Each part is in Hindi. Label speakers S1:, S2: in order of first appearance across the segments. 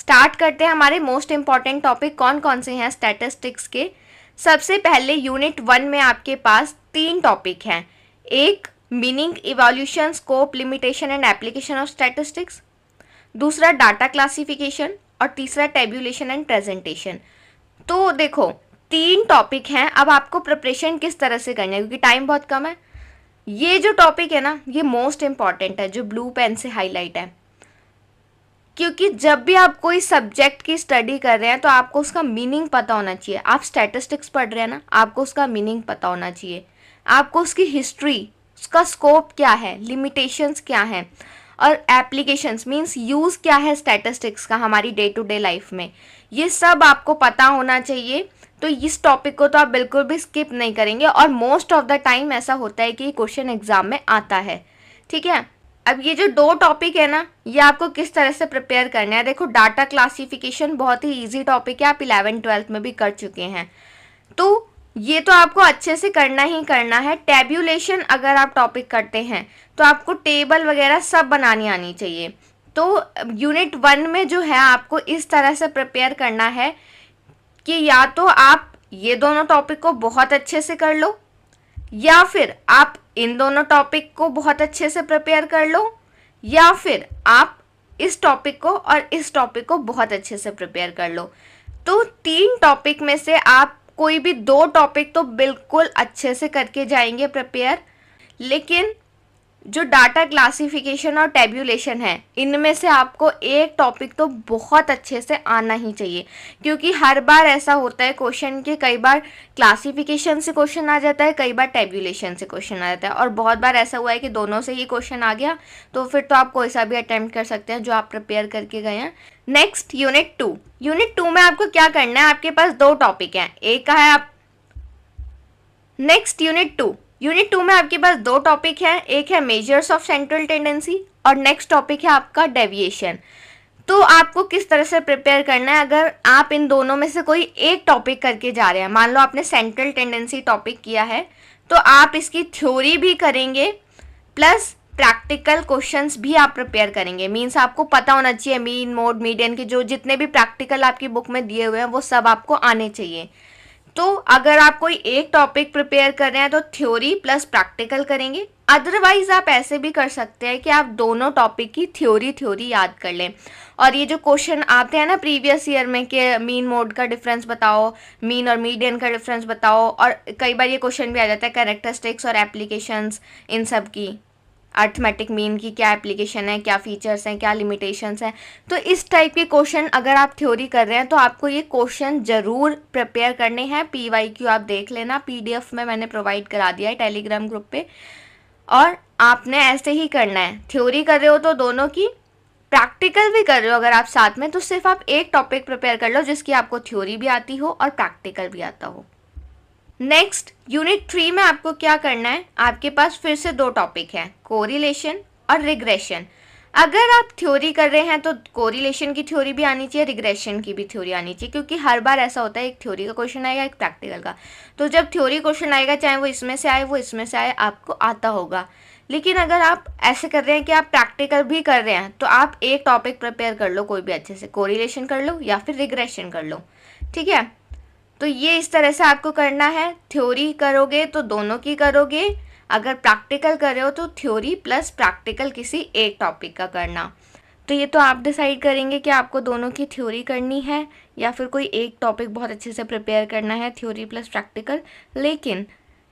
S1: स्टार्ट करते हैं हमारे मोस्ट इंपॉर्टेंट टॉपिक कौन कौन से हैं स्टैटिस्टिक्स के। सबसे पहले यूनिट 1 में आपके पास 3 टॉपिक हैं। एक meaning, evolution, scope, limitation and application of statistics, दूसरा डाटा क्लासिफिकेशन और तीसरा टेबुलेशन एंड प्रेजेंटेशन। तो देखो 3 टॉपिक हैं। अब आपको प्रिपरेशन किस तरह से करनी है क्योंकि टाइम बहुत कम है। ये जो टॉपिक है ना ये मोस्ट इंपॉर्टेंट है, जो ब्लू पेन से हाईलाइट है, क्योंकि जब भी आप कोई सब्जेक्ट की स्टडी कर रहे हैं तो आपको उसका मीनिंग पता होना चाहिए। आप स्टैटिस्टिक्स पढ़ रहे हैं ना, आपको उसका मीनिंग पता होना चाहिए, आपको उसकी हिस्ट्री, उसका स्कोप क्या है, लिमिटेशंस क्या हैं और एप्लीकेशंस मींस यूज़ क्या है स्टैटिस्टिक्स का हमारी डे टू डे लाइफ में, ये सब आपको पता होना चाहिए। तो इस टॉपिक को तो आप बिल्कुल भी स्किप नहीं करेंगे और मोस्ट ऑफ द टाइम ऐसा होता है कि क्वेश्चन एग्जाम में आता है। ठीक है, अब ये जो 2 टॉपिक है ना ये आपको किस तरह से प्रिपेयर करना है। देखो डाटा क्लासिफिकेशन बहुत ही इजी टॉपिक है, आप 11th-12th में भी कर चुके हैं, तो ये तो आपको अच्छे से करना ही करना है। टेब्यूलेशन अगर आप टॉपिक करते हैं तो आपको टेबल वगैरह सब बनानी आनी चाहिए। तो यूनिट 1 में जो है आपको इस तरह से प्रिपेयर करना है कि या तो आप ये दोनों टॉपिक को बहुत अच्छे से कर लो या फिर आप इन दोनों टॉपिक को बहुत अच्छे से प्रिपेयर कर लो या फिर आप इस टॉपिक को और इस टॉपिक को बहुत अच्छे से प्रिपेयर कर लो। तो 3 टॉपिक में से आप कोई भी 2 टॉपिक तो बिल्कुल अच्छे से करके जाएंगे प्रिपेयर, लेकिन जो डाटा क्लासिफिकेशन और टेब्यूलेशन है इनमें से आपको एक टॉपिक तो बहुत अच्छे से आना ही चाहिए, क्योंकि हर बार ऐसा होता है क्वेश्चन के, कई बार क्लासिफिकेशन से क्वेश्चन आ जाता है, कई बार टेब्यूलेशन से क्वेश्चन आ जाता है और बहुत बार ऐसा हुआ है कि दोनों से ही क्वेश्चन आ गया, तो फिर तो आप कोई सा भी अटेम्प्ट कर सकते हैं जो आप प्रिपेयर करके गए हैं। Next unit 2। यूनिट 2 में आपको क्या करना है, आपके पास 2 टॉपिक हैं, एक का है आप नेक्स्ट यूनिट 2 में आपके पास 2 टॉपिक हैं, एक है मेजर्स ऑफ सेंट्रल टेंडेंसी और नेक्स्ट टॉपिक है आपका डेविएशन। तो आपको किस तरह से प्रिपेयर करना है, अगर आप इन दोनों में से कोई एक टॉपिक करके जा रहे हैं, मान लो आपने सेंट्रल टेंडेंसी टॉपिक किया है तो आप इसकी थ्योरी भी करेंगे प्लस प्रैक्टिकल क्वेश्चंस भी आप प्रिपेयर करेंगे। मीन्स आपको पता होना चाहिए मीन, मोड, मीडियन के जो जितने भी प्रैक्टिकल आपकी बुक में दिए हुए हैं वो सब आपको आने चाहिए। तो अगर आप कोई एक टॉपिक प्रिपेयर कर रहे हैं तो थ्योरी प्लस प्रैक्टिकल करेंगे। अदरवाइज आप ऐसे भी कर सकते हैं कि आप दोनों टॉपिक की थ्योरी याद कर लें और ये जो क्वेश्चन आते हैं ना प्रीवियस ईयर में कि मीन मोड का डिफरेंस बताओ, मीन और मीडियन का डिफरेंस बताओ, और कई बार ये क्वेश्चन भी आ जाता है कैरेक्टरिस्टिक्स और एप्लीकेशंस इन सब की, अर्थमेटिक मीन की क्या एप्लीकेशन है, क्या फीचर्स हैं, क्या लिमिटेशंस हैं। तो इस टाइप के क्वेश्चन अगर आप थ्योरी कर रहे हैं तो आपको ये क्वेश्चन ज़रूर प्रिपेयर करने हैं। PYQ आप देख लेना, PDF में मैंने प्रोवाइड करा दिया है टेलीग्राम ग्रुप पे, और आपने ऐसे ही करना है। थ्योरी कर रहे हो तो दोनों की, प्रैक्टिकल भी कर रहे हो अगर आप साथ में, तो सिर्फ आप एक टॉपिक प्रिपेयर कर लो जिसकी आपको थ्योरी भी आती हो और प्रैक्टिकल भी आता हो। नेक्स्ट यूनिट 3 में आपको क्या करना है, आपके पास फिर से 2 टॉपिक हैं, कोरिलेशन और रिग्रेशन। अगर आप थ्योरी कर रहे हैं तो कोरिलेशन की थ्योरी भी आनी चाहिए, रिग्रेशन की भी थ्योरी आनी चाहिए, क्योंकि हर बार ऐसा होता है एक थ्योरी का क्वेश्चन आएगा एक प्रैक्टिकल का। तो जब थ्योरी क्वेश्चन आएगा चाहे वो इसमें से आए वो इसमें से आए, आपको आता होगा। लेकिन अगर आप ऐसे कर रहे हैं कि आप प्रैक्टिकल भी कर रहे हैं तो आप एक टॉपिक प्रिपेयर कर लो कोई भी अच्छे से, कोरिलेशन कर लो या फिर रिग्रेशन कर लो। ठीक है, तो ये इस तरह से आपको करना है। थ्योरी करोगे तो दोनों की करोगे, अगर प्रैक्टिकल कर रहे हो तो थ्योरी प्लस प्रैक्टिकल किसी एक टॉपिक का करना। तो ये तो आप डिसाइड करेंगे कि आपको दोनों की थ्योरी करनी है या फिर कोई एक टॉपिक बहुत अच्छे से प्रिपेयर करना है, थ्योरी प्लस प्रैक्टिकल। लेकिन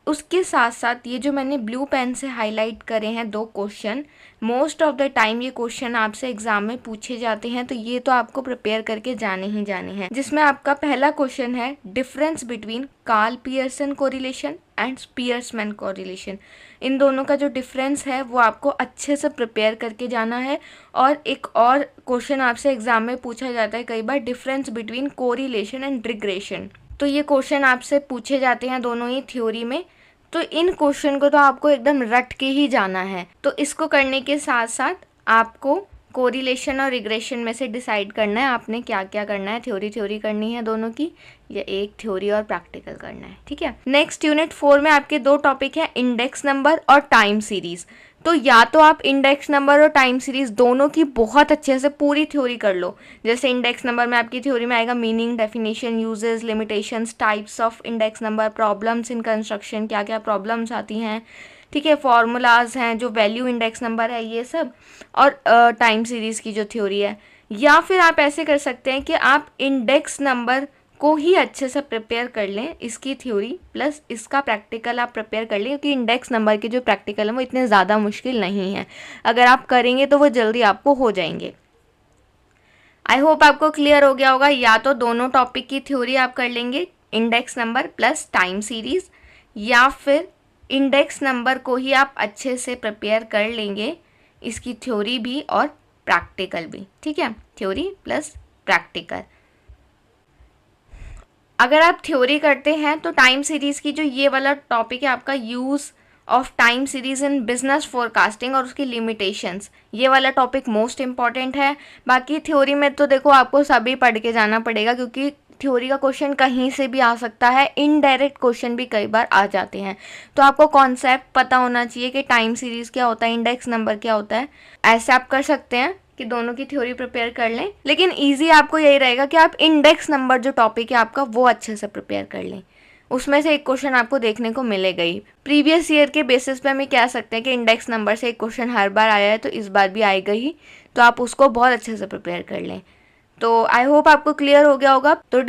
S1: उसके साथ साथ ये जो मैंने ब्लू पेन से हाईलाइट करे हैं 2 question, most of the time ये क्वेश्चन आपसे एग्जाम में पूछे जाते हैं, तो ये तो आपको प्रिपेयर करके जाने ही जाने हैं। जिसमें आपका पहला क्वेश्चन है difference between Karl Pearson correlation and Spearman correlation. इन दोनों का जो डिफरेंस है वो आपको अच्छे से प्रिपेयर करके जाना है। और एक और क्वेश्चन आपसे एग्जाम में पूछा जाता है कई बार, difference between correlation and regression. तो ये क्वेश्चन आपसे पूछे जाते हैं दोनों ही थ्योरी में, तो इन क्वेश्चन को तो आपको एकदम रट के ही जाना है। तो इसको करने के साथ साथ आपको कोरिलेशन और रिग्रेशन में से डिसाइड करना है आपने क्या क्या करना है, थ्योरी करनी है दोनों की या एक थ्योरी और प्रैक्टिकल करना है। ठीक है, नेक्स्ट यूनिट 4 में आपके 2 टॉपिक हैं, इंडेक्स नंबर और टाइम सीरीज। तो या तो आप इंडेक्स नंबर और टाइम सीरीज दोनों की बहुत अच्छे से पूरी थ्योरी कर लो। जैसे इंडेक्स नंबर में आपकी थ्योरी में आएगा meaning, definition, uses, limitations, types of index number, problems in construction, क्या क्या प्रॉब्लम्स आती हैं, ठीक है, फॉर्मूलाज हैं, जो वैल्यू इंडेक्स नंबर है, ये सब, और टाइम सीरीज़ की जो थ्योरी है। या फिर आप ऐसे कर सकते हैं कि आप इंडेक्स नंबर को ही अच्छे से प्रिपेयर कर लें, इसकी थ्योरी प्लस इसका प्रैक्टिकल आप प्रिपेयर कर लें, क्योंकि इंडेक्स नंबर के जो प्रैक्टिकल है वो इतने ज़्यादा मुश्किल नहीं है। अगर आप करेंगे तो वो जल्दी आपको हो जाएंगे। आई होप आपको क्लियर हो गया होगा। या तो दोनों टॉपिक की थ्योरी आप कर लेंगे, index number plus time series, या फिर इंडेक्स नंबर को ही आप अच्छे से प्रिपेयर कर लेंगे, इसकी थ्योरी भी और प्रैक्टिकल भी, ठीक है, थ्योरी प्लस प्रैक्टिकल। अगर आप थ्योरी करते हैं तो टाइम सीरीज़ की जो ये वाला टॉपिक है आपका, use of time series in business forecasting और उसकी लिमिटेशंस, ये वाला टॉपिक मोस्ट इम्पॉर्टेंट है। बाकी थ्योरी में तो देखो आपको सभी पढ़ के जाना पड़ेगा, क्योंकि थ्योरी का क्वेश्चन कहीं से भी आ सकता है, इनडायरेक्ट क्वेश्चन भी कई बार आ जाते हैं। तो आपको कॉन्सेप्ट पता होना चाहिए कि टाइम सीरीज़ क्या होता है, इंडेक्स नंबर क्या होता है। ऐसे आप कर सकते हैं कि दोनों की थ्योरी प्रिपेयर कर लें, लेकिन इजी आपको यही रहेगा कि आप इंडेक्स नंबर जो टॉपिक है आपका वो अच्छे से प्रिपेयर कर लें। उसमें से एक क्वेश्चन आपको देखने को मिलेगा ही। प्रीवियस ईयर के बेसिस पे हम ये कह सकते हैं कि इंडेक्स नंबर से एक क्वेश्चन हर बार आया है, तो इस बार भी आएगा ही, तो आप उसको बहुत अच्छे से प्रिपेयर कर लें। तो आई होप आपको क्लियर हो गया होगा। तो